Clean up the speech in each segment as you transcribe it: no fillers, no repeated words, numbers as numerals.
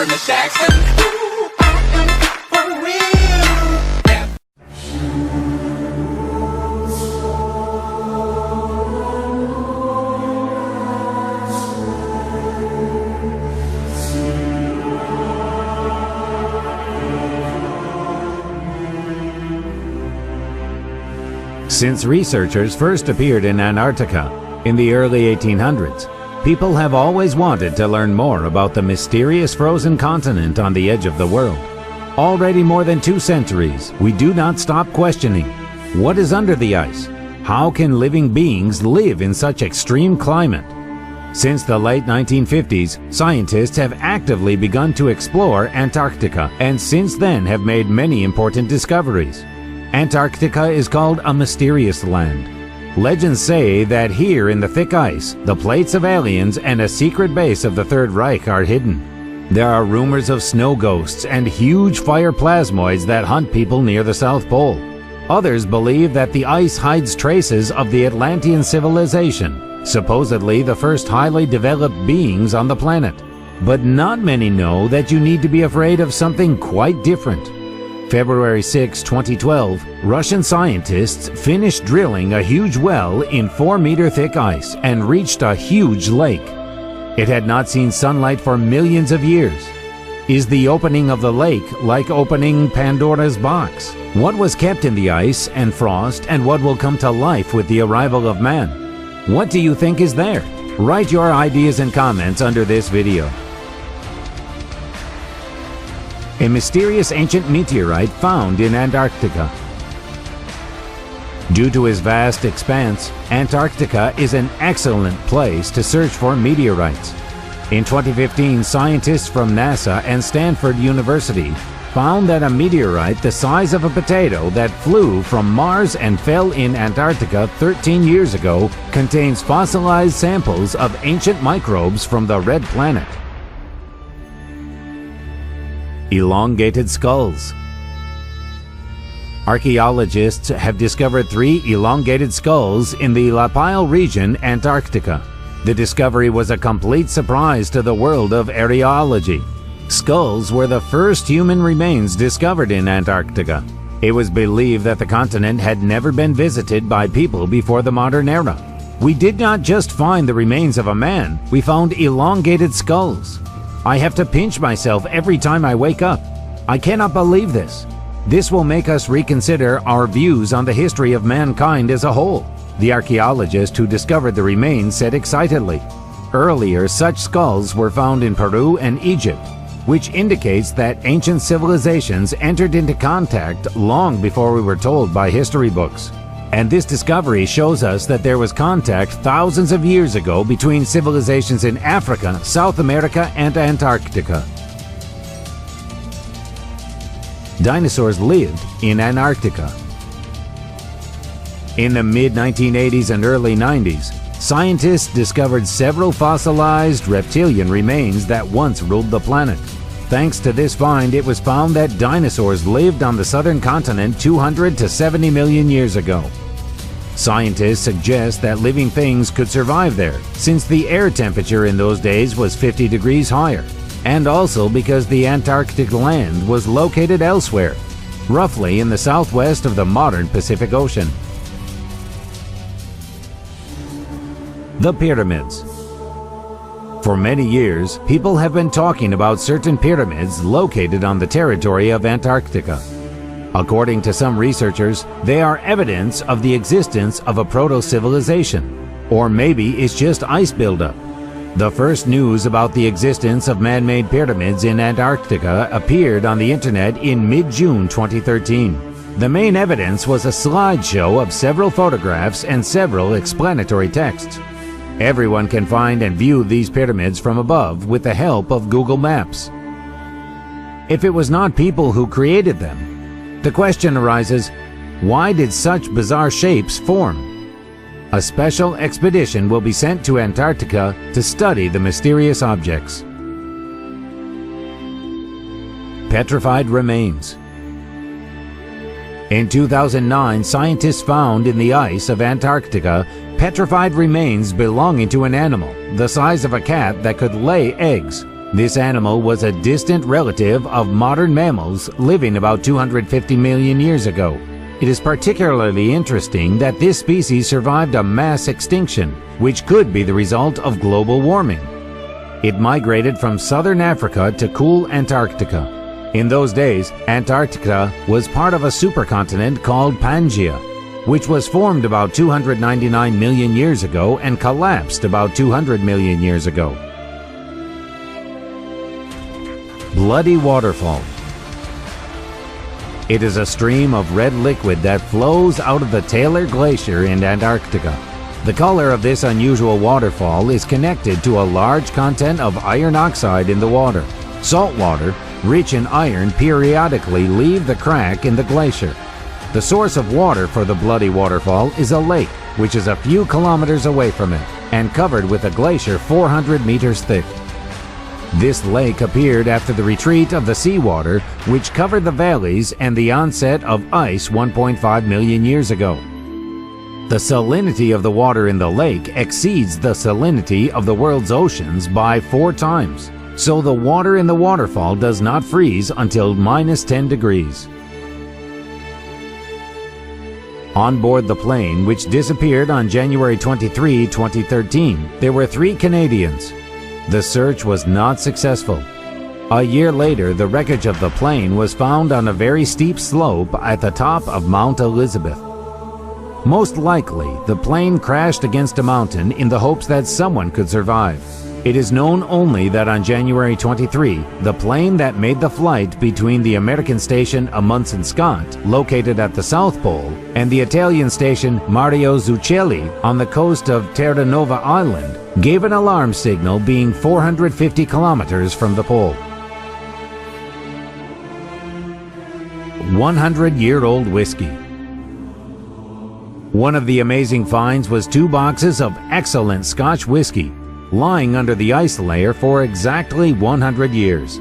Miss Jackson. Ooh, I am for real. Yeah. Since researchers first appeared in Antarctica in the early 1800s, people have always wanted to learn more about the mysterious frozen continent on the edge of the world. Already more than 2 centuries, we do not stop questioning. What is under the ice? How can living beings live in such extreme climate? Since the late 1950s, scientists have actively begun to explore Antarctica, and since then have made many important discoveries. Antarctica is called a mysterious land. Legends say that here in the thick ice, the plates of aliens and a secret base of the Third Reich are hidden. There are rumors of snow ghosts and huge fire plasmoids that hunt people near the South Pole. Others believe that the ice hides traces of the Atlantean civilization, supposedly the first highly developed beings on the planet. But not many know that you need to be afraid of something quite different. February 6, 2012, Russian scientists finished drilling a huge well in 4-meter thick ice and reached a huge lake. It had not seen sunlight for millions of years. Is the opening of the lake like opening Pandora's box? What was kept in the ice and frost, and what will come to life with the arrival of man? What do you think is there? Write your ideas and comments under this video. A mysterious ancient meteorite found in Antarctica. Due to its vast expanse, Antarctica is an excellent place to search for meteorites. In 2015, scientists from NASA and Stanford University found that a meteorite the size of a potato that flew from Mars and fell in Antarctica 13 years ago contains fossilized samples of ancient microbes from the red planet. Elongated skulls. Archaeologists have discovered 3 elongated skulls in the Lapile region, Antarctica. The discovery was a complete surprise to the world of archaeology. Skulls were the first human remains discovered in Antarctica. It was believed that the continent had never been visited by people before the modern era. We did not just find the remains of a man, we found elongated skulls. I have to pinch myself every time I wake up. I cannot believe this. This will make us reconsider our views on the history of mankind as a whole, the archaeologist who discovered the remains said excitedly. Earlier, such skulls were found in Peru and Egypt, which indicates that ancient civilizations entered into contact long before we were told by history books. And this discovery shows us that there was contact thousands of years ago between civilizations in Africa, South America, and Antarctica. Dinosaurs lived in Antarctica. In the mid-1980s and early 90s, scientists discovered several fossilized reptilian remains that once ruled the planet. Thanks to this find, it was found that dinosaurs lived on the southern continent 200 to 70 million years ago. Scientists suggest that living things could survive there, since the air temperature in those days was 50 degrees higher, and also because the Antarctic land was located elsewhere, roughly in the southwest of the modern Pacific Ocean. The pyramids. For many years, people have been talking about certain pyramids located on the territory of Antarctica. According to some researchers, they are evidence of the existence of a proto-civilization, or maybe it's just ice buildup. The first news about the existence of man-made pyramids in Antarctica appeared on the internet in mid-June 2013. The main evidence was a slideshow of several photographs and several explanatory texts. Everyone can find and view these pyramids from above with the help of Google Maps. If it was not people who created them, the question arises, why did such bizarre shapes form? A special expedition will be sent to Antarctica to study the mysterious objects. Petrified remains. In 2009, scientists found in the ice of Antarctica petrified remains belonging to an animal the size of a cat that could lay eggs. This animal was a distant relative of modern mammals living about 250 million years ago. It is particularly interesting that this species survived a mass extinction, which could be the result of global warming. It migrated from southern Africa to cool Antarctica. In those days, Antarctica was part of a supercontinent called Pangaea, which was formed about 299 million years ago and collapsed about 200 million years ago. Bloody Waterfall. It is a stream of red liquid that flows out of the Taylor Glacier in Antarctica. The color of this unusual waterfall is connected to a large content of iron oxide in the water. Salt water, rich in iron, periodically leave the crack in the glacier. The source of water for the Bloody Waterfall is a lake, which is a few kilometers away from it, and covered with a glacier 400 meters thick. This lake appeared after the retreat of the seawater, which covered the valleys and the onset of ice 1.5 million years ago. The salinity of the water in the lake exceeds the salinity of the world's oceans by 4 times, so the water in the waterfall does not freeze until -10 degrees. On board the plane, which disappeared on January 23, 2013, there were 3 Canadians. The search was not successful. A year later, the wreckage of the plane was found on a very steep slope at the top of Mount Elizabeth. Most likely, the plane crashed against a mountain in the hopes that someone could survive. It is known only that on January 23, the plane that made the flight between the American station Amundsen Scott, located at the South Pole, and the Italian station Mario Zucchelli on the coast of Terranova Island, gave an alarm signal being 450 kilometers from the pole. 100-year-old whiskey. One of the amazing finds was 2 boxes of excellent Scotch whiskey, lying under the ice layer for exactly 100 years.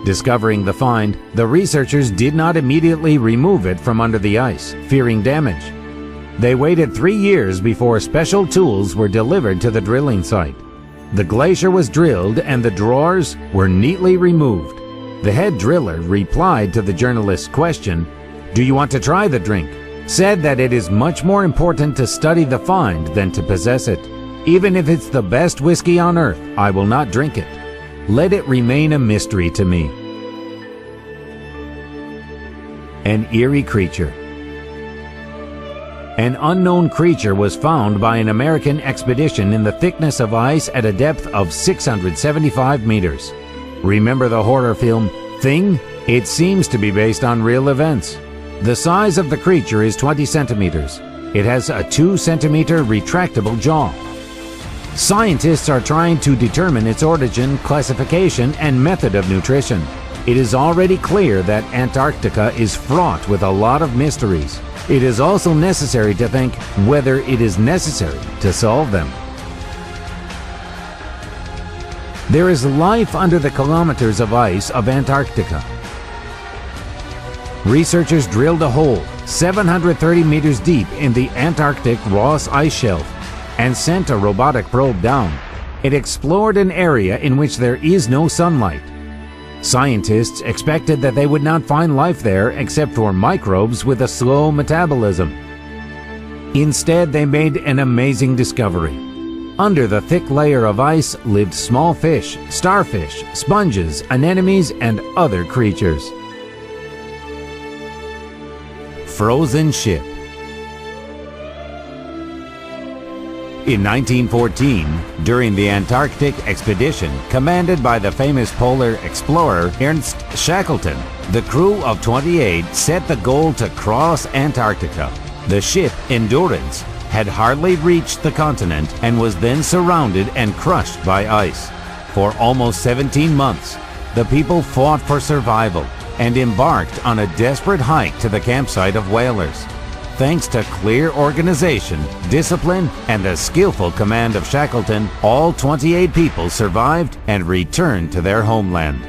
Discovering the find, the researchers did not immediately remove it from under the ice, fearing damage. They waited 3 years before special tools were delivered to the drilling site. The glacier was drilled and the drawers were neatly removed. The head driller replied to the journalist's question, "Do you want to try the drink?" said that it is much more important to study the find than to possess it. "Even if it's the best whiskey on earth, I will not drink it. Let it remain a mystery to me." An eerie creature. An unknown creature was found by an American expedition in the thickness of ice at a depth of 675 meters. Remember the horror film Thing? It seems to be based on real events. The size of the creature is 20 centimeters. It has a 2-centimeter retractable jaw. Scientists are trying to determine its origin, classification, and method of nutrition. It is already clear that Antarctica is fraught with a lot of mysteries. It is also necessary to think whether it is necessary to solve them. There is life under the kilometers of ice of Antarctica. Researchers drilled a hole 730 meters deep in the Antarctic Ross Ice Shelf and sent a robotic probe down. It explored an area in which there is no sunlight. Scientists expected that they would not find life there except for microbes with a slow metabolism. Instead, they made an amazing discovery. Under the thick layer of ice lived small fish, starfish, sponges, anemones, and other creatures. Frozen ship. In 1914, during the Antarctic expedition commanded by the famous polar explorer Ernst Shackleton, the crew of 28 set the goal to cross Antarctica. The ship, Endurance, had hardly reached the continent and was then surrounded and crushed by ice. For almost 17 months, the people fought for survival and embarked on a desperate hike to the campsite of whalers. Thanks to clear organization, discipline, and the skillful command of Shackleton, all 28 people survived and returned to their homeland.